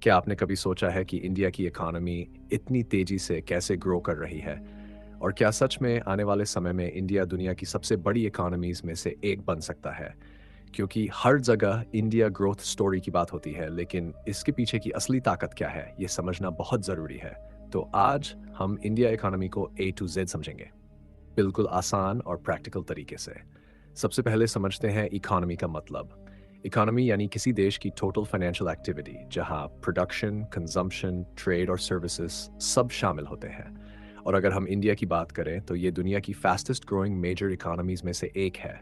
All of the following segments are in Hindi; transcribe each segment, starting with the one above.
क्या आपने कभी सोचा है कि इंडिया की इकॉनमी इतनी तेजी से कैसे ग्रो कर रही है? और क्या सच में आने वाले समय में इंडिया दुनिया की सबसे बड़ी इकॉनमीज में से एक बन सकता है? क्योंकि हर जगह इंडिया ग्रोथ स्टोरी की बात होती है, लेकिन इसके पीछे की असली ताकत क्या है, ये समझना बहुत ज़रूरी है। तो आज हम इंडिया इकॉनमी को ए टू जेड समझेंगे, बिल्कुल आसान और प्रैक्टिकल तरीके से। सबसे पहले समझते हैं इकॉनमी का मतलब। इकॉनमी यानी किसी देश की टोटल फाइनेंशियल एक्टिविटी, जहां प्रोडक्शन, कंजम्पशन, ट्रेड और सर्विसेज सब शामिल होते हैं। और अगर हम इंडिया की बात करें तो ये दुनिया की फास्टेस्ट ग्रोइंग मेजर इकोनॉमीज में से एक है,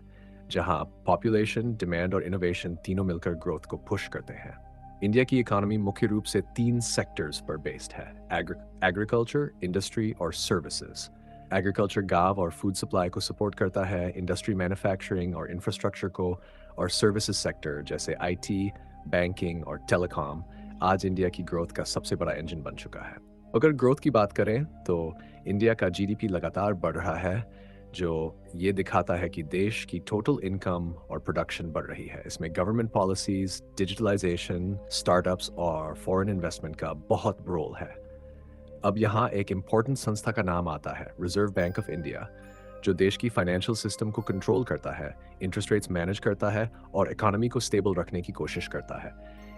जहां पॉपुलेशन, डिमांड और इनोवेशन तीनों मिलकर ग्रोथ को पुश करते हैं। इंडिया की इकोनॉमी मुख्य रूप से तीन सेक्टर्स पर बेस्ड है: एग्रीकल्चर, इंडस्ट्री और सर्विसेज। एग्रीकल्चर गांव और फूड सप्लाई को सपोर्ट करता है, इंडस्ट्री मैन्युफैक्चरिंग और इंफ्रास्ट्रक्चर को, और सर्विसेज सेक्टर जैसे आईटी, बैंकिंग और टेलीकॉम आज इंडिया की ग्रोथ का सबसे बड़ा इंजन बन चुका है। अगर ग्रोथ की बात करें तो इंडिया का जीडीपी लगातार बढ़ रहा है, जो ये दिखाता है कि देश की टोटल इनकम और प्रोडक्शन बढ़ रही है। इसमें गवर्नमेंट पॉलिसीज, डिजिटलाइजेशन, स्टार्टअप्स और फॉरेन इन्वेस्टमेंट का बहुत रोल है। अब यहाँ एक इम्पॉर्टेंट संस्था का नाम आता है, रिजर्व बैंक ऑफ इंडिया, जो देश की फाइनेंशियल सिस्टम को कंट्रोल करता है, इंटरेस्ट रेट्स मैनेज करता है और इकोनॉमी को स्टेबल रखने की कोशिश करता है।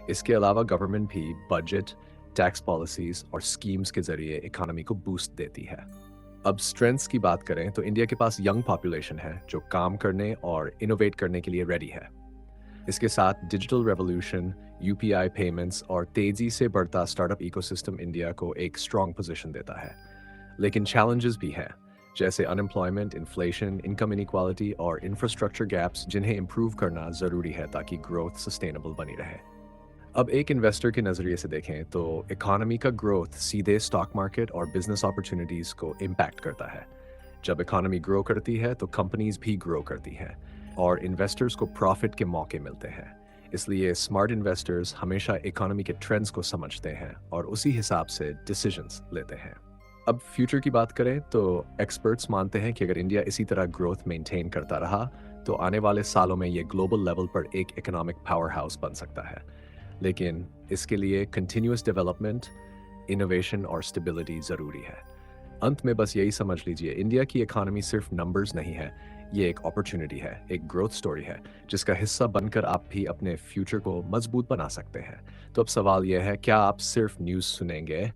इसके अलावा गवर्नमेंट भी बजट, टैक्स पॉलिसीज और स्कीम्स के जरिए इकोनॉमी को बूस्ट देती है। अब स्ट्रेंथ्स की बात करें तो इंडिया के पास यंग पॉपुलेशन है जो काम करने और इनोवेट करने के लिए रेडी है। इसके साथ डिजिटल रेवोल्यूशन, यूपीआई पेमेंट्स और तेजी से बढ़ता स्टार्टअप इकोसिस्टम इंडिया को एक स्ट्रॉन्ग पोजीशन देता है। लेकिन चैलेंजेस भी हैं, जैसे अनएम्प्लॉयमेंट, इन्फ्लेशन, इनकम इनइक्वालिटी और इंफ्रास्ट्रक्चर गैप्स, जिन्हें इंप्रूव करना ज़रूरी है ताकि ग्रोथ सस्टेनेबल बनी रहे। अब एक इन्वेस्टर के नज़रिए से देखें तो इकोनॉमी का ग्रोथ सीधे स्टॉक मार्केट और बिजनेस अपॉर्चुनिटीज़ को इम्पैक्ट करता है। जब इकोनॉमी ग्रो करती है तो कंपनीज भी ग्रो करती हैं और इन्वेस्टर्स को प्रॉफिट के मौके मिलते हैं। इसलिए स्मार्ट इन्वेस्टर्स हमेशा इकोनॉमी के ट्रेंड्स को समझते हैं और उसी हिसाब से डिसीजंस लेते हैं। अब फ्यूचर की बात करें तो एक्सपर्ट्स मानते हैं कि अगर इंडिया इसी तरह ग्रोथ मेंटेन करता रहा तो आने वाले सालों में ये ग्लोबल लेवल पर एक इकोनॉमिक पावर हाउस बन सकता है। लेकिन इसके लिए कंटिन्यूअस डेवलपमेंट, इनोवेशन और स्टेबिलिटी ज़रूरी है। अंत में बस यही समझ लीजिए, इंडिया की इकोनॉमी सिर्फ नंबर्स नहीं है, ये एक अपॉर्चुनिटी है, एक ग्रोथ स्टोरी है, जिसका हिस्सा बनकर आप भी अपने फ्यूचर को मजबूत बना सकते हैं। तो अब सवाल यह है, क्या आप सिर्फ न्यूज़ सुनेंगे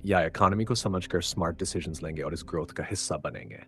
या इकोनॉमी को समझकर स्मार्ट डिसीजंस लेंगे और इस ग्रोथ का हिस्सा बनेंगे?